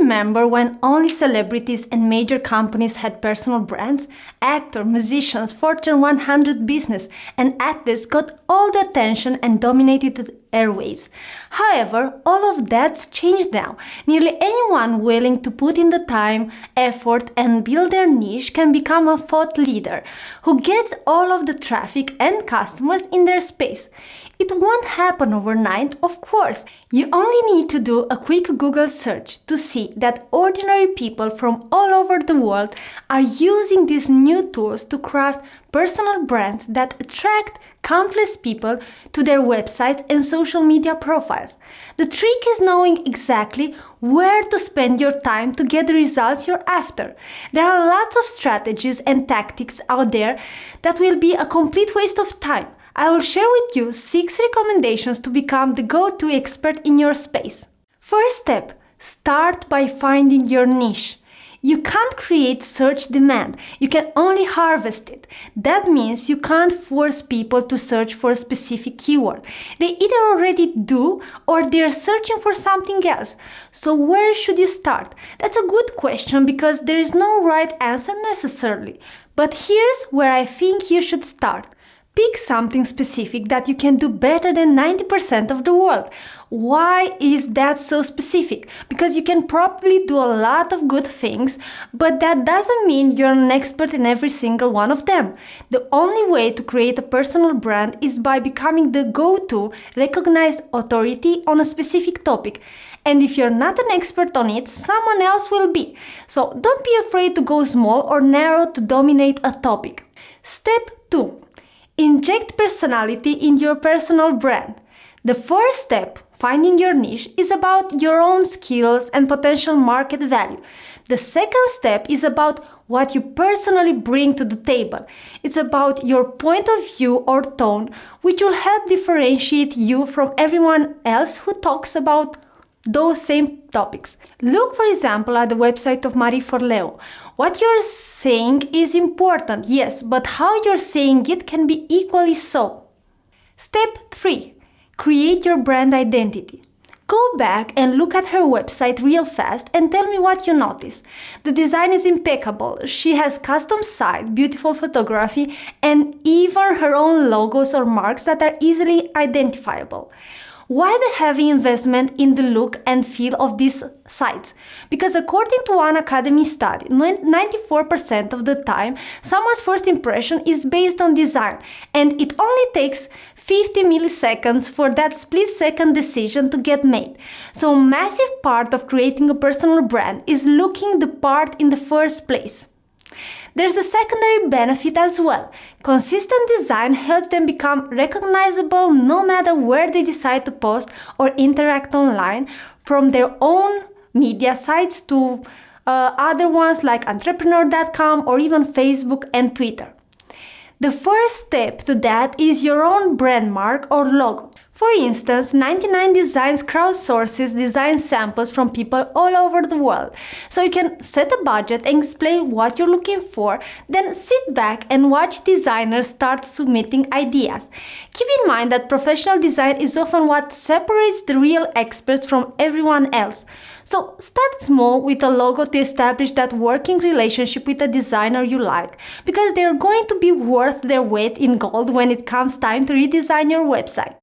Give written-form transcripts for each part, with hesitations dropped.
remember when only celebrities and major companies had personal brands? Actors, musicians, Fortune 100 business, and athletes got all the attention and dominated the airwaves. However, all of that's changed now. Nearly anyone willing to put in the time, effort, and build their niche can become a thought leader who gets all of the traffic and customers in their space. It won't happen overnight, of course. You only need to do a quick Google search to see that ordinary people from all over the world are using these new tools to craft personal brands that attract countless people to their websites and social media profiles. The trick is knowing exactly where to spend your time to get the results you're after. There are lots of strategies and tactics out there that will be a complete waste of time. I will share with you 6 recommendations to become the go-to expert in your space. First step, start by finding your niche. You can't create search demand, you can only harvest it. That means you can't force people to search for a specific keyword. They either already do or they're searching for something else. So where should you start? That's a good question because there is no right answer necessarily. But here's where I think you should start. Pick something specific that you can do better than 90% of the world. Why is that so specific? Because you can probably do a lot of good things, but that doesn't mean you're an expert in every single one of them. The only way to create a personal brand is by becoming the go-to, recognized authority on a specific topic. And if you're not an expert on it, someone else will be. So don't be afraid to go small or narrow to dominate a topic. Step 2. Inject personality into your personal brand. The first step, finding your niche, is about your own skills and potential market value. The second step is about what you personally bring to the table. It's about your point of view or tone, which will help differentiate you from everyone else who talks about those same topics. Look, for example, at the website of Marie Forleo. What you're saying is important, yes, but how you're saying it can be equally so. Step 3. Create your brand identity. Go back and look at her website real fast and tell me what you notice. The design is impeccable. She has custom site, beautiful photography, and even her own logos or marks that are easily identifiable. Why the heavy investment in the look and feel of these sites? Because according to one academy study, 94% of the time, someone's first impression is based on design, and it only takes 50 milliseconds for that split-second decision to get made. So a massive part of creating a personal brand is looking the part in the first place. There's a secondary benefit as well. Consistent design helps them become recognizable no matter where they decide to post or interact online, from their own media sites to other ones like entrepreneur.com or even Facebook and Twitter. The first step to that is your own brand mark or logo. For instance, 99 Designs crowdsources design samples from people all over the world. So you can set a budget and explain what you're looking for, then sit back and watch designers start submitting ideas. Keep in mind that professional design is often what separates the real experts from everyone else. So start small with a logo to establish that working relationship with a designer you like, because they're going to be worth their weight in gold when it comes time to redesign your website.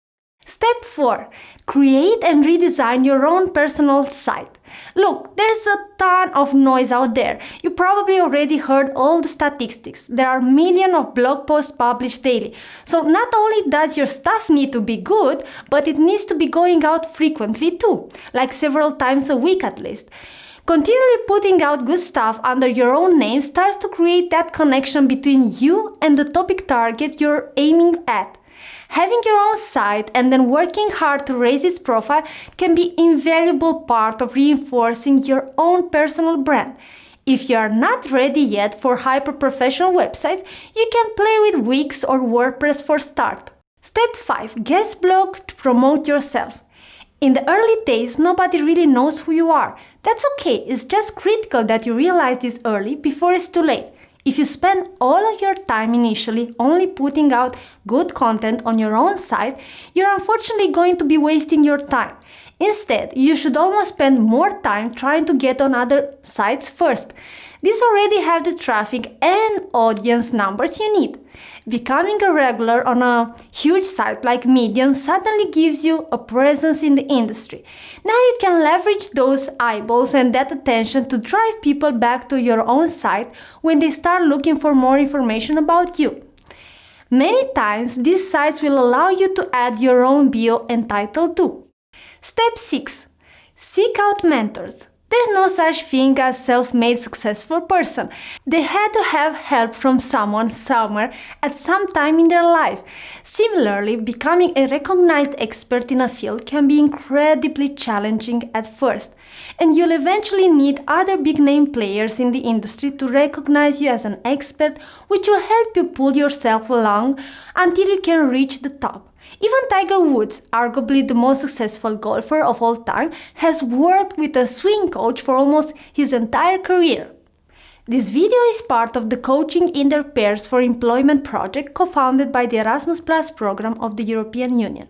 Step 4. Create and redesign your own personal site. Look, there's a ton of noise out there. You probably already heard all the statistics. There are millions of blog posts published daily. So not only does your stuff need to be good, but it needs to be going out frequently too, like several times a week at least. Continually putting out good stuff under your own name starts to create that connection between you and the topic target you're aiming at. Having your own site and then working hard to raise its profile can be an invaluable part of reinforcing your own personal brand. If you are not ready yet for hyper-professional websites, you can play with Wix or WordPress for start. Step 5. Guest blog to promote yourself. In the early days, nobody really knows who you are. That's okay, it's just critical that you realize this early before it's too late. If you spend all of your time initially only putting out good content on your own site, you're unfortunately going to be wasting your time. Instead, you should almost spend more time trying to get on other sites first. These already have the traffic and audience numbers you need. Becoming a regular on a huge site like Medium suddenly gives you a presence in the industry. Now you can leverage those eyeballs and that attention to drive people back to your own site when they start looking for more information about you. Many times, these sites will allow you to add your own bio and title too. Step 6. Seek out mentors. There's no such thing as self-made successful person. They had to have help from someone somewhere at some time in their life. Similarly, becoming a recognized expert in a field can be incredibly challenging at first, and you'll eventually need other big-name players in the industry to recognize you as an expert, which will help you pull yourself along until you can reach the top. Even Tiger Woods, arguably the most successful golfer of all time, has worked with a swing coach for almost his entire career. This video is part of the Coaching in Their Pairs for Employment project co-founded by the Erasmus Plus program of the European Union.